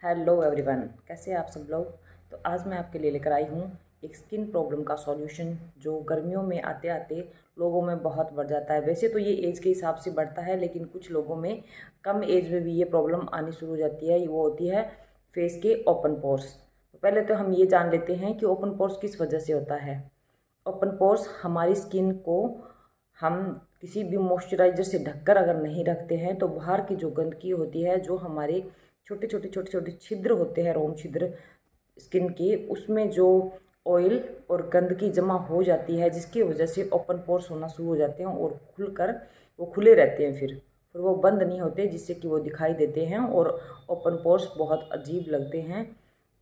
Hello everyone, कैसे हैं आप सब लोग। तो आज मैं आपके लिए लेकर आई हूँ एक स्किन प्रॉब्लम का सॉल्यूशन जो गर्मियों में आते आते लोगों में बहुत बढ़ जाता है। वैसे तो ये एज के हिसाब से बढ़ता है, लेकिन कुछ लोगों में कम एज में भी ये प्रॉब्लम आनी शुरू हो जाती है। वो होती है फेस के ओपन पोर्स। तो पहले तो हम ये जान लेते हैं कि ओपन पोर्स किस वजह से होता है। ओपन पोर्स हमारी स्किन को हम किसी भी मॉइस्चराइज़र से ढककर अगर नहीं रखते हैं तो बाहर की जो गंदगी होती है, जो हमारे छोटे छोटे छिद्र होते हैं, रोम छिद्र स्किन के, उसमें जो ऑयल और गंदगी जमा हो जाती है, जिसकी वजह से ओपन पोर्स होना शुरू हो जाते हैं और खुलकर वो खुले रहते हैं। फिर वो बंद नहीं होते, जिससे कि वो दिखाई देते हैं और ओपन पोर्स बहुत अजीब लगते हैं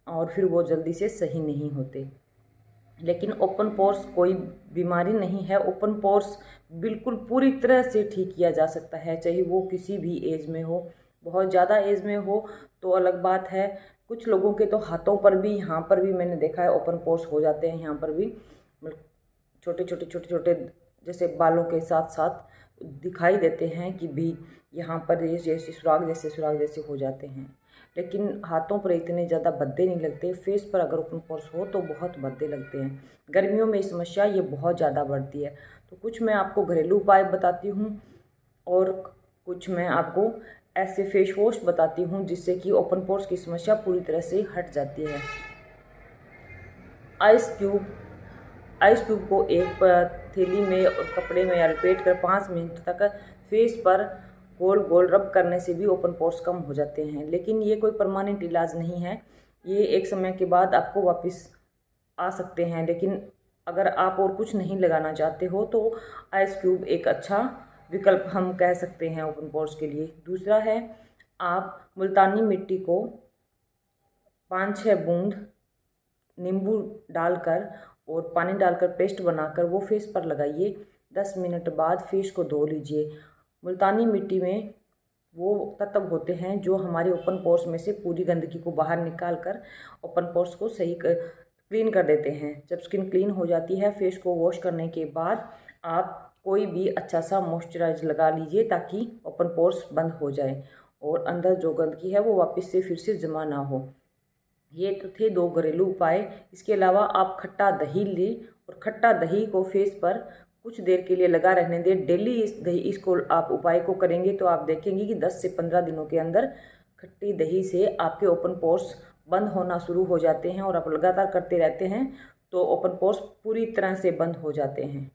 और फिर वो जल्दी से सही नहीं होते। लेकिन ओपन पोर्स कोई बीमारी नहीं है। ओपन पोर्स बिल्कुल पूरी तरह से ठीक किया जा सकता है, चाहे वो किसी भी एज में हो। बहुत ज़्यादा एज में हो तो अलग बात है। कुछ लोगों के तो हाथों पर भी, यहाँ पर भी मैंने देखा है ओपन पोर्स हो जाते हैं। यहाँ पर भी छोटे छोटे जैसे बालों के साथ साथ दिखाई देते हैं कि भी यहाँ पर ये जैसे सुराग जैसे हो जाते हैं। लेकिन हाथों पर इतने ज़्यादा भद्दे नहीं लगते। फेस पर अगर ओपन पोर्स हो तो बहुत भद्दे लगते हैं। गर्मियों में ये समस्या ये बहुत ज़्यादा बढ़ती है। तो कुछ मैं आपको घरेलू उपाय बताती हूँ और कुछ मैं आपको ऐसे फेस वॉश बताती हूँ जिससे कि ओपन पोर्स की समस्या पूरी तरह से हट जाती है। आइस क्यूब को एक थैली में और कपड़े में लपेट कर 5 मिनट तक फेस पर गोल गोल रब करने से भी ओपन पोर्स कम हो जाते हैं। लेकिन ये कोई परमानेंट इलाज नहीं है। ये एक समय के बाद आपको वापस आ सकते हैं। लेकिन अगर आप और कुछ नहीं लगाना चाहते हो तो आइस क्यूब एक अच्छा विकल्प हम कह सकते हैं ओपन पोर्स के लिए। दूसरा है, आप मुल्तानी मिट्टी को 5-6 बूंद नींबू डालकर और पानी डालकर पेस्ट बनाकर वो फेस पर लगाइए। 10 मिनट बाद फेस को धो लीजिए। मुल्तानी मिट्टी में वो तत्व होते हैं जो हमारे ओपन पोर्स में से पूरी गंदगी को बाहर निकाल कर ओपन पोर्स को क्लीन कर देते हैं। जब स्किन क्लीन हो जाती है, फेस को वॉश करने के बाद आप कोई भी अच्छा सा मॉइस्चराइजर लगा लीजिए ताकि ओपन पोर्स बंद हो जाए और अंदर जो गंदगी है वो वापस से फिर से जमा ना हो। ये तो थे 2 घरेलू उपाय। इसके अलावा आप खट्टा दही लें और खट्टा दही को फेस पर कुछ देर के लिए लगा रहने दें। डेली इसको आप उपाय को करेंगे तो आप देखेंगे कि 10 से 15 दिनों के अंदर खट्टी दही से आपके ओपन पोर्स बंद होना शुरू हो जाते हैं और आप लगातार करते रहते हैं तो ओपन पोर्स पूरी तरह से बंद हो जाते हैं।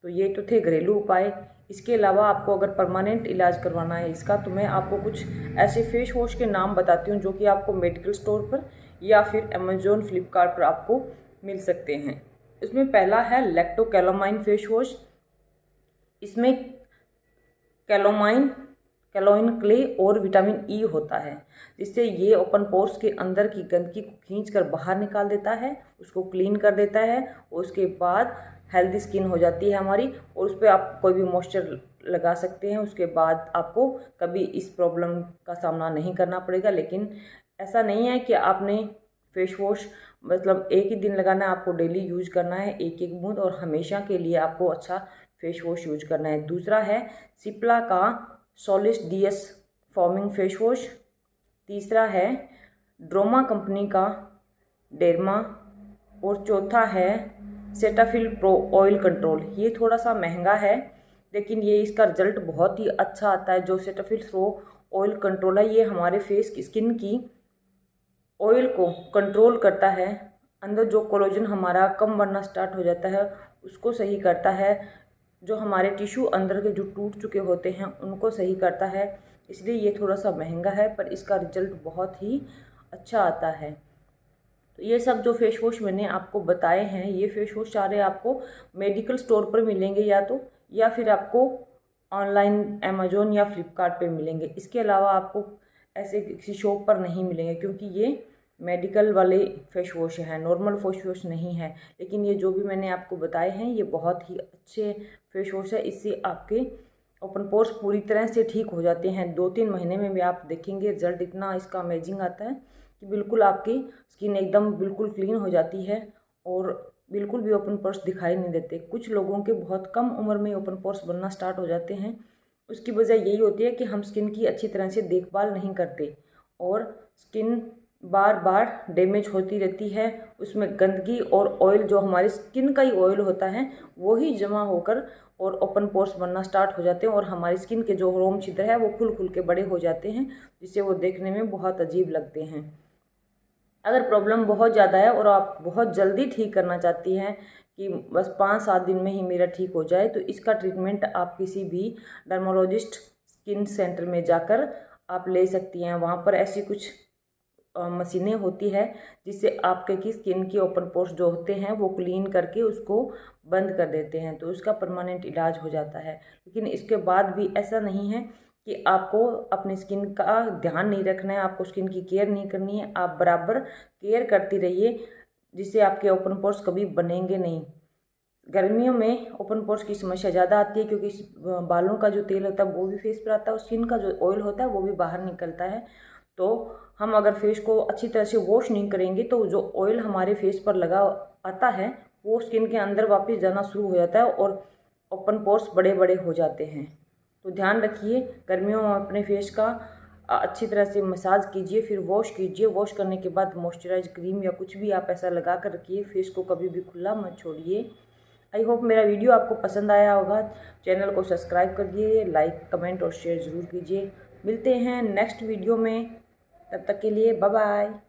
तो ये तो थे घरेलू उपाय। इसके अलावा आपको अगर परमानेंट इलाज करवाना है इसका, तो मैं आपको कुछ ऐसे फेस वॉश के नाम बताती हूँ जो कि आपको मेडिकल स्टोर पर या फिर अमेजोन फ्लिपकार्ट पर आपको मिल सकते हैं। इसमें पहला है लैक्टोकैलामाइन फेस वॉश। इसमें कैलोइन क्ले और विटामिन ई होता है, जिससे ये ओपन पोर्स के अंदर की गंदगी को खींचकर बाहर निकाल देता है, उसको क्लीन कर देता है और उसके बाद हेल्दी स्किन हो जाती है हमारी। और उस पर आप कोई भी मॉइस्चर लगा सकते हैं। उसके बाद आपको कभी इस प्रॉब्लम का सामना नहीं करना पड़ेगा। लेकिन ऐसा नहीं है कि आपने फेस वॉश मतलब एक ही दिन लगाना है, आपको डेली यूज करना है एक एक बूंद और हमेशा के लिए आपको अच्छा फेस वॉश यूज करना है। दूसरा है सिप्ला का Solis DS forming face wash. तीसरा है ड्रोमा कंपनी का डेर्मा। और चौथा है सेटाफिल प्रो ऑयल कंट्रोल। ये थोड़ा सा महंगा है लेकिन ये इसका रिजल्ट बहुत ही अच्छा आता है। जो सेटाफिल प्रो ऑयल कंट्रोल है ये हमारे फेस की स्किन की ऑयल को कंट्रोल करता है। अंदर जो कोलेजन हमारा कम बनना स्टार्ट हो जाता है उसको सही करता है। जो हमारे टिश्यू अंदर के जो टूट चुके होते हैं उनको सही करता है। इसलिए ये थोड़ा सा महंगा है पर इसका रिजल्ट बहुत ही अच्छा आता है। तो ये सब जो फेस वॉश मैंने आपको बताए हैं, ये फेस वॉश सारे आपको मेडिकल स्टोर पर मिलेंगे या फिर आपको ऑनलाइन अमेजोन या फ्लिपकार्ट पे मिलेंगे। इसके अलावा आपको ऐसे किसी शॉप पर नहीं मिलेंगे क्योंकि ये मेडिकल वाले फेस वॉश हैं, नॉर्मल फेस वॉश नहीं है। लेकिन ये जो भी मैंने आपको बताए हैं ये बहुत ही अच्छे फेस वॉश है। इससे आपके ओपन पोर्स पूरी तरह से ठीक हो जाते हैं। 2-3 महीने में भी आप देखेंगे रिजल्ट इतना इसका अमेजिंग आता है कि बिल्कुल आपकी स्किन एकदम बिल्कुल क्लीन हो जाती है और बिल्कुल भी ओपन पोर्स दिखाई नहीं देते। कुछ लोगों के बहुत कम उम्र में ओपन पोर्स बनना स्टार्ट हो जाते हैं। उसकी वजह यही होती है कि हम स्किन की अच्छी तरह से देखभाल नहीं करते और स्किन बार बार डैमेज होती रहती है, उसमें गंदगी और ऑयल जो हमारी स्किन का ही ऑयल होता है वो ही जमा होकर और ओपन पोर्स बनना स्टार्ट हो जाते हैं और हमारी स्किन के जो रोम छिद्र है वो खुल खुल के बड़े हो जाते हैं, जिससे वो देखने में बहुत अजीब लगते हैं। अगर प्रॉब्लम बहुत ज़्यादा है और आप बहुत जल्दी ठीक करना चाहती हैं कि बस 5-7 दिन में ही मेरा ठीक हो जाए, तो इसका ट्रीटमेंट आप किसी भी डर्मोलॉजिस्ट स्किन सेंटर में जाकर आप ले सकती हैं। वहाँ पर ऐसी कुछ मशीनें होती है जिससे आपके की स्किन के ओपन पोर्स जो होते हैं वो क्लीन करके उसको बंद कर देते हैं, तो उसका परमानेंट इलाज हो जाता है। लेकिन इसके बाद भी ऐसा नहीं है कि आपको अपनी स्किन का ध्यान नहीं रखना है, आपको स्किन की केयर नहीं करनी है, आप बराबर केयर करती रहिए, जिससे आपके ओपन पोर्स कभी बनेंगे नहीं। गर्मियों में ओपन पोर्स की समस्या ज़्यादा आती है क्योंकि बालों का जो तेल होता है वो भी फेस पर आता है और स्किन का जो ऑयल होता है वो भी बाहर निकलता है। तो हम अगर फेस को अच्छी तरह से वॉश नहीं करेंगे तो जो ऑयल हमारे फेस पर लगा आता है वो स्किन के अंदर वापस जाना शुरू हो जाता है और ओपन पोर्स बड़े बड़े हो जाते हैं। तो ध्यान रखिए, गर्मियों में अपने फेस का अच्छी तरह से मसाज कीजिए, फिर वॉश कीजिए। वॉश करने के बाद मॉइस्चराइज क्रीम या कुछ भी आप ऐसा लगा कर रखिए, फेस को कभी भी खुला मत छोड़िए। आई होप मेरा वीडियो आपको पसंद आया होगा। चैनल को सब्सक्राइब कर दिए, लाइक कमेंट और शेयर ज़रूर कीजिए। मिलते हैं नेक्स्ट वीडियो में, तब तक के लिए बाय बाय।